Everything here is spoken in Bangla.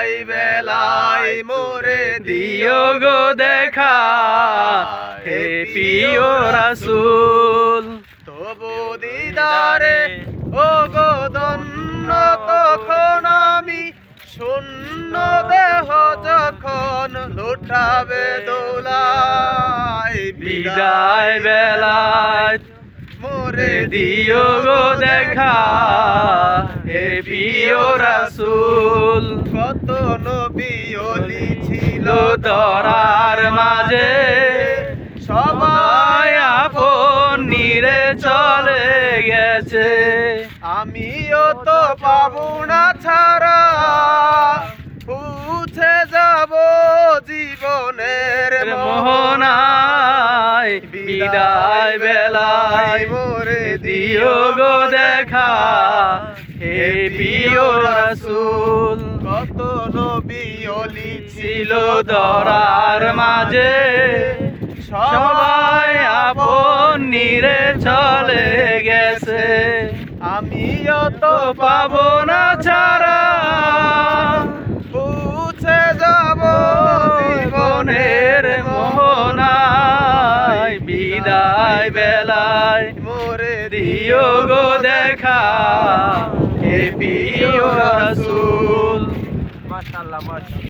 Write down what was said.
এই বেলায় মোরে দিও গো দেখা, হে প্রিয় রাসূল। তবু দিদারে ও গো ধন্য তখন আমি, শূন্য দেহ যখন লুটাবে দোলায়। বিদায় বেলায় মোরে দিও গো দেখা, হে প্রিয় রাসূল। কত নবী ওলি ছিল ধরার মাঝে, সবাই আপন নিরে চলে গেছে। আমিও তো পাবো না ছাড়া, পৌঁছে যাব জীবনের মোহনায়। বিদায় বেলায় মোরে দিও গো দেখা, হে প্রিয় রাসূল। কত নবী ওলি ছিল ধরার মাঝে, সবাই আপন নিরে চলে গেছে। আমিও তো পাবো না ছাড়া, পৌঁছে যাব জীবনের মোহনায়। বিদায় বেলায় মোরে দিও গো দেখা, হে প্রিয় রাসূল। মাশাআল্লাহ, মাশাআল্লাহ।